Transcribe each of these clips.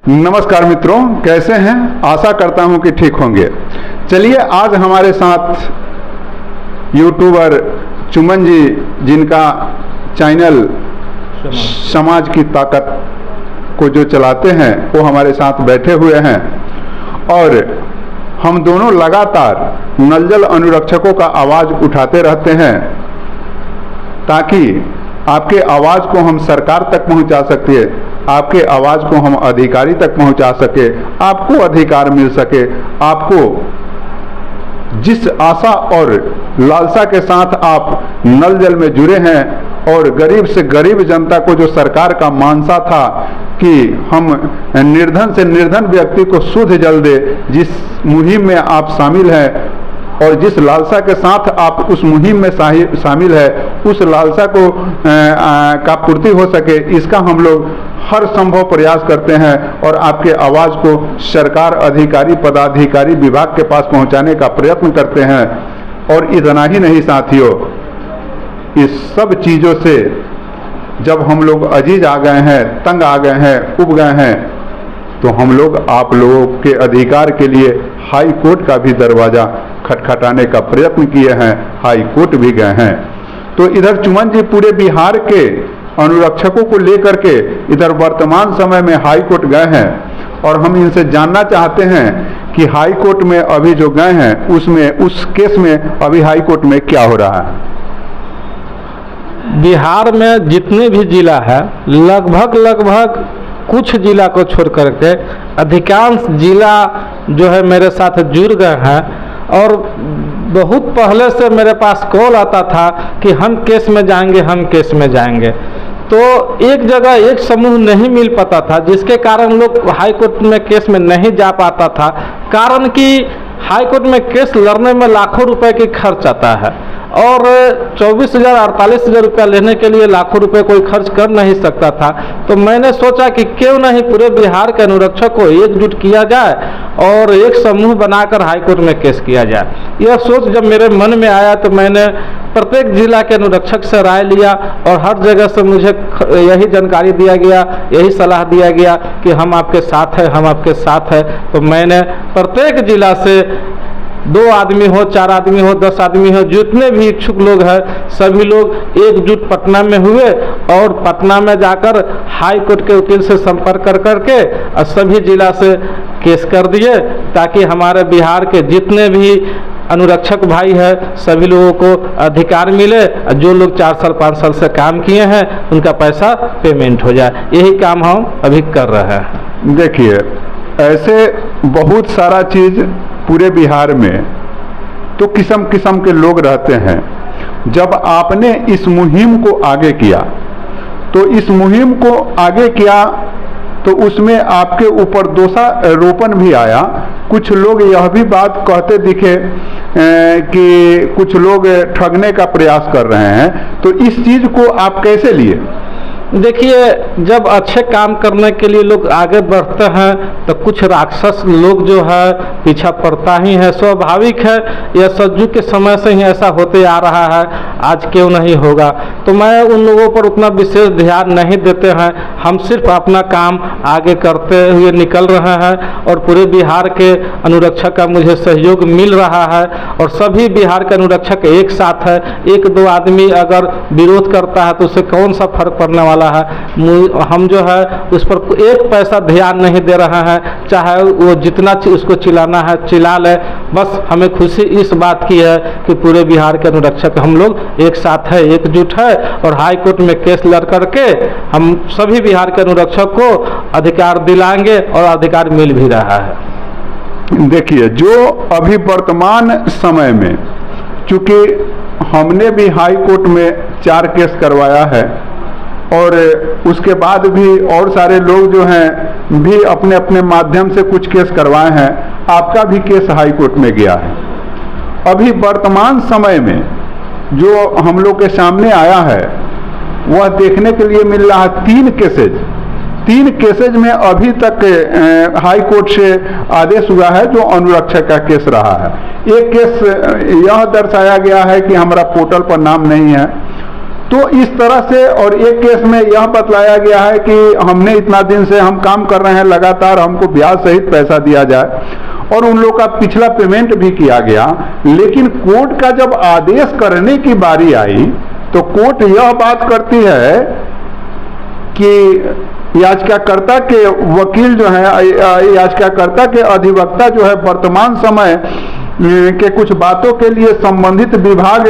नमस्कार मित्रों, कैसे हैं? आशा करता हूं कि ठीक होंगे। चलिए, आज हमारे साथ यूट्यूबर चुमन जी, जिनका चैनल समाज की ताकत को जो चलाते हैं, वो हमारे साथ बैठे हुए हैं और हम दोनों लगातार नल जल अनुरक्षकों का आवाज़ उठाते रहते हैं ताकि आपके आवाज़ को हम सरकार तक पहुंचा सके, आपके आवाज़ को हम अधिकारी तक पहुंचा सके, आपको अधिकार मिल सके। आपको जिस आशा और लालसा के साथ आप नल जल में जुड़े हैं और गरीब से गरीब जनता को जो सरकार का मानसा था कि हम निर्धन से निर्धन व्यक्ति को शुद्ध जल दे, जिस मुहिम में आप शामिल हैं और जिस लालसा के साथ आप उस मुहिम में शामिल है, उस लालसा को का पूर्ति हो सके, इसका हम लोग हर संभव प्रयास करते हैं और आपके आवाज़ को सरकार, अधिकारी, पदाधिकारी, विभाग के पास पहुंचाने का प्रयत्न करते हैं। और इतना ही नहीं साथियों, इस सब चीज़ों से जब हम लोग अजीज आ गए हैं, तंग आ गए हैं, उब गए हैं, तो हम लोग आप लोगों के अधिकार के लिए हाई कोर्ट का भी दरवाज़ा खटखटाने का प्रयत्न किए हैं, हाई कोर्ट भी गए हैं। तो इधर चुमन जी पूरे बिहार के अनुरक्षकों को लेकर के इधर वर्तमान समय में हाई कोर्ट गए हैं और हम इनसे जानना चाहते हैं कि हाई कोर्ट में अभी जो गए हैं उसमें, उस केस में अभी हाई कोर्ट में क्या हो रहा है। बिहार में जितने भी जिला है, लगभग कुछ जिला को छोड़ करके अधिकांश जिला जो है मेरे साथ जुड़ गए हैं। और बहुत पहले से मेरे पास कॉल आता था कि हम केस में जाएंगे, हम केस में जाएंगे। तो एक जगह एक समूह नहीं मिल पाता था, जिसके कारण लोग हाई कोर्ट में केस में नहीं जा पाता था। कारण कि हाई कोर्ट में केस लड़ने में लाखों रुपए की खर्च आता है और 24,000 48,000 रुपया लेने के लिए लाखों रुपए कोई खर्च कर नहीं सकता था। तो मैंने सोचा कि क्यों नहीं पूरे बिहार के अनुरक्षक को एकजुट किया जाए और एक समूह बनाकर हाईकोर्ट में केस किया जाए। यह सोच जब मेरे मन में आया तो मैंने प्रत्येक जिला के अनुरक्षक से राय लिया और हर जगह से मुझे यही जानकारी दिया गया, यही सलाह दिया गया कि हम आपके साथ हैं, हम आपके साथ हैं। तो मैंने प्रत्येक जिला से 2 आदमी हो, 4 आदमी हो, 10 आदमी हो, जितने भी इच्छुक लोग हैं, सभी लोग एकजुट पटना में हुए और पटना में जाकर हाई कोर्ट के वकील से संपर्क कर करके और सभी जिला से केस कर दिए, ताकि हमारे बिहार के जितने भी अनुरक्षक भाई हैं सभी लोगों को अधिकार मिले। जो लोग 4 साल 5 साल से काम किए हैं उनका पैसा पेमेंट हो जाए। यही काम हम अभी कर रहे हैं। देखिए, ऐसे बहुत सारा चीज़ पूरे बिहार में तो किस्म किस्म के लोग रहते हैं। जब आपने इस मुहिम को आगे किया तो इस मुहिम को आगे किया तो उसमें आपके ऊपर दोषारोपण भी आया। कुछ लोग यह भी बात कहते दिखे कि कुछ लोग ठगने का प्रयास कर रहे हैं। तो इस चीज़ को आप कैसे लिए? देखिए, जब अच्छे काम करने के लिए लोग आगे बढ़ते हैं तो कुछ राक्षस लोग जो है पीछा पड़ता ही है, स्वाभाविक है। यह सज्जू के समय से ही ऐसा होते आ रहा है, आज क्यों नहीं होगा। तो मैं उन लोगों पर उतना विशेष ध्यान नहीं देते हैं। हम सिर्फ अपना काम आगे करते हुए निकल रहे हैं और पूरे बिहार के अनुरक्षक का मुझे सहयोग मिल रहा है और सभी बिहार के अनुरक्षक एक साथ है। 1-2 आदमी अगर विरोध करता है तो उससे कौन सा फर्क पड़ने वाला है। हम जो है उस पर एक पैसा ध्यान नहीं दे रहे हैं, चाहे वो जितना उसको चिल्लाना है चिल्ला ले। बस हमें खुशी इस बात की है कि पूरे बिहार के अनुरक्षक हम लोग एक साथ है, एकजुट है और हाई कोर्ट में केस लड़ करके हम सभी बिहार के अनुरक्षक को अधिकार दिलाएंगे और अधिकार मिल भी रहा है। देखिए, जो अभी वर्तमान समय में, चूंकि हमने भी हाई कोर्ट में 4 केस करवाया है और उसके बाद भी और सारे लोग जो हैं भी अपने अपने माध्यम से कुछ केस करवाए हैं। आपका भी केस हाई कोर्ट में गया है। अभी वर्तमान समय में जो हम लोग के सामने आया है वह देखने के लिए मिल रहा है 3 केसेज में अभी तक हाई कोर्ट से आदेश हुआ है जो अनुरक्षक का केस रहा है। एक केस यह दर्शाया गया है कि हमारा पोर्टल पर नाम नहीं है, तो इस तरह से, और एक केस में यह बतलाया गया है कि हमने इतना दिन से हम काम कर रहे हैं लगातार, हमको ब्याज सहित पैसा दिया जाए, और उन लोगों का पिछला पेमेंट भी किया गया। लेकिन कोर्ट का जब आदेश करने की बारी आई तो कोर्ट यह बात करती है कि याचिकाकर्ता के वकील जो है, याचिकाकर्ता के अधिवक्ता जो है वर्तमान समय के कुछ बातों के लिए संबंधित विभाग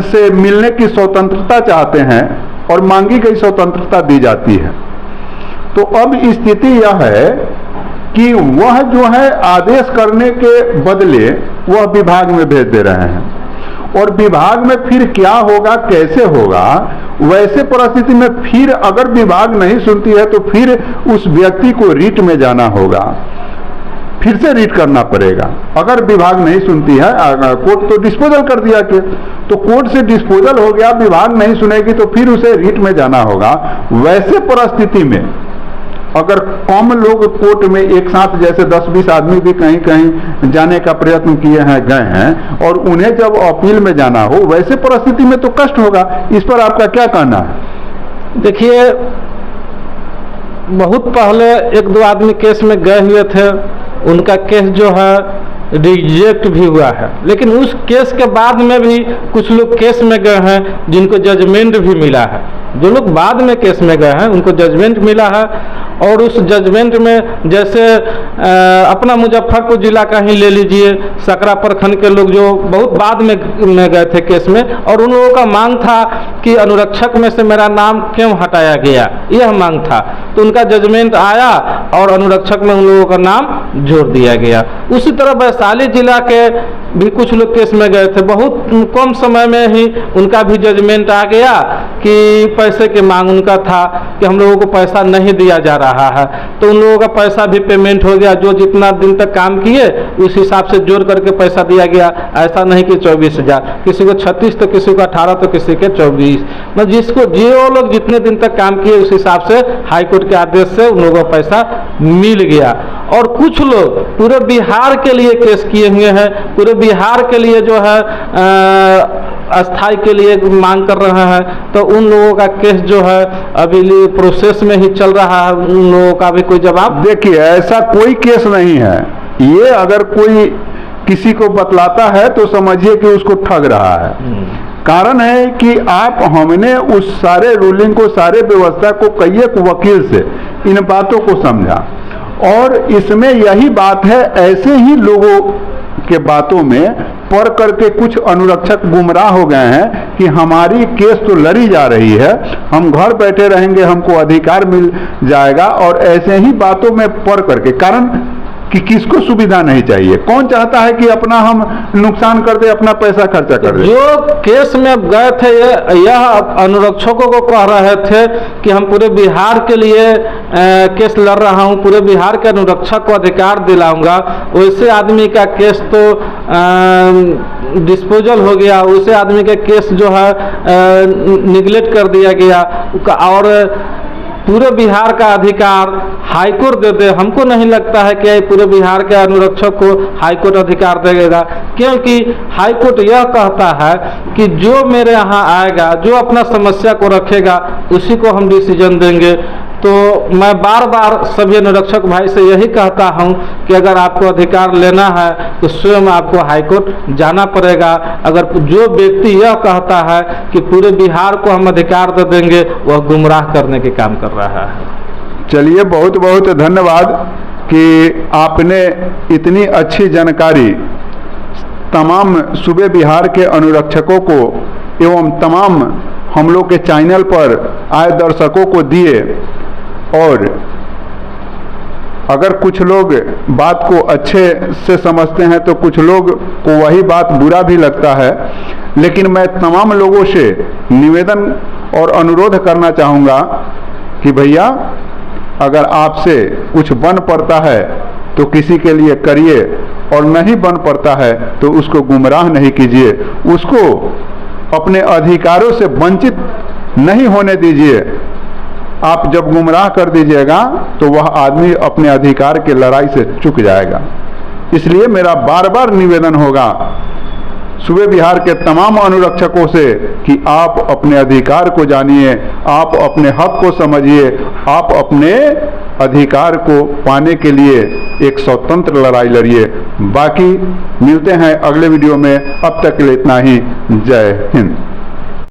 से मिलने की स्वतंत्रता चाहते हैं और मांगी गई स्वतंत्रता दी जाती है। तो अब स्थिति यह है कि वह जो है आदेश करने के बदले वह विभाग में भेज दे रहे हैं, और विभाग में फिर क्या होगा, कैसे होगा, वैसे परिस्थिति में फिर अगर विभाग नहीं सुनती है तो फिर उस व्यक्ति को रीट में जाना होगा, फिर से रीट करना पड़ेगा। अगर विभाग नहीं सुनती है, कोर्ट तो डिस्पोजल कर दिया कि, तो कोर्ट से डिस्पोजल हो गया, विभाग नहीं सुनेगी तो फिर उसे रीट में जाना होगा। वैसे परिस्थिति में अगर कम लोग कोर्ट में एक साथ, जैसे 10-20 आदमी भी कहीं कहीं जाने का प्रयत्न किए हैं, गए हैं, और उन्हें जब अपील में जाना हो, वैसे परिस्थिति में तो कष्ट होगा। इस पर आपका क्या कहना है? देखिए, बहुत पहले 1-2 आदमी केस में गए हुए थे, उनका केस जो है रिजेक्ट भी हुआ है, लेकिन उस केस के बाद में भी कुछ लोग केस में गए हैं जिनको जजमेंट भी मिला है। जो लोग बाद में केस में गए हैं उनको जजमेंट मिला है, और उस जजमेंट में जैसे अपना मुजफ्फरपुर जिला का ही ले लीजिए, सकरा प्रखंड के लोग जो बहुत बाद में गए थे केस में, और उन लोगों का मांग था कि अनुरक्षक में से मेरा नाम क्यों हटाया गया, यह मांग था। तो उनका जजमेंट आया और अनुरक्षक में उन लोगों का नाम जोड़ दिया गया। उसी तरह वैशाली जिला के भी कुछ लोग केस में गए थे, बहुत कम समय में ही उनका भी जजमेंट आ गया कि पैसे की मांग उनका था कि हम लोगों को पैसा नहीं दिया जा रहा है। तो उन लोगों का पैसा भी पेमेंट हो गया, जो जितना दिन तक काम किए उस हिसाब से जोड़ करके पैसा दिया गया। ऐसा नहीं कि 24,000, किसी को 36 तो किसी को 18 तो किसी के 24, मतलब जिसको जो लोग जितने दिन तक काम किए उस हिसाब से हाईकोर्ट के आदेश से उन लोगों को पैसा मिल गया। और कुछ लोग पूरे बिहार के लिए केस किए हुए हैं, पूरे बिहार के लिए जो है अस्थाई के लिए मांग कर रहे हैं, तो उन लोगों का केस जो है अभी प्रोसेस में ही चल रहा है। उन लोगों का भी कोई जवाब, देखिए ऐसा कोई केस नहीं है। ये अगर कोई किसी को बतलाता है तो समझिए कि उसको ठग रहा है। कारण है कि हमने उस सारे रूलिंग को, सारे व्यवस्था को कई एक वकील से इन बातों को समझा, और इसमें यही बात है, ऐसे ही लोगों के बातों में पढ़ करके कुछ अनुरक्षक गुमराह हो गए हैं कि हमारी केस तो लड़ी जा रही है, हम घर बैठे रहेंगे, हमको अधिकार मिल जाएगा, और ऐसे ही बातों में पढ़ करके, कारण कि किसको सुविधा नहीं चाहिए, कौन चाहता है कि अपना हम नुकसान कर दे, अपना पैसा खर्चा कर दे। जो केस में गए थे यह अनुरक्षकों को कह रहे थे कि हम पूरे बिहार के लिए केस लड़ रहा हूं, पूरे बिहार के अनुरक्षक को अधिकार दिलाऊंगा। वैसे आदमी का केस तो डिस्पोजल हो गया, वैसे आदमी का केस जो है निगलेक्ट कर दिया गया, और पूरे बिहार का अधिकार हाईकोर्ट दे दे। हमको नहीं लगता है कि पूरे बिहार के अनुरक्षक को हाईकोर्ट अधिकार देगा, क्योंकि हाईकोर्ट यह कहता है कि जो मेरे यहाँ आएगा, जो अपना समस्या को रखेगा, उसी को हम डिसीजन देंगे। तो मैं बार बार सभी अनुरक्षक भाई से यही कहता हूं कि अगर आपको अधिकार लेना है तो स्वयं आपको हाईकोर्ट जाना पड़ेगा। अगर जो व्यक्ति यह कहता है कि पूरे बिहार को हम अधिकार दे देंगे, वह गुमराह करने के काम कर रहा है। चलिए, बहुत बहुत धन्यवाद कि आपने इतनी अच्छी जानकारी तमाम सूबे बिहार के अनुरक्षकों को एवं तमाम हम लोग के चैनल पर आए दर्शकों को दिए। और अगर कुछ लोग बात को अच्छे से समझते हैं तो कुछ लोग को वही बात बुरा भी लगता है, लेकिन मैं तमाम लोगों से निवेदन और अनुरोध करना चाहूँगा कि भैया, अगर आपसे कुछ बन पड़ता है तो किसी के लिए करिए, और नहीं बन पड़ता है तो उसको गुमराह नहीं कीजिए, उसको अपने अधिकारों से वंचित नहीं होने दीजिए। आप जब गुमराह कर दीजिएगा तो वह आदमी अपने अधिकार की लड़ाई से चूक जाएगा। इसलिए मेरा बार बार निवेदन होगा सूबे बिहार के तमाम अनुरक्षकों से कि आप अपने अधिकार को जानिए, आप अपने हक को समझिए, आप अपने अधिकार को पाने के लिए एक स्वतंत्र लड़ाई लड़िए। बाकी मिलते हैं अगले वीडियो में, अब तक के लिए इतना ही। जय हिंद।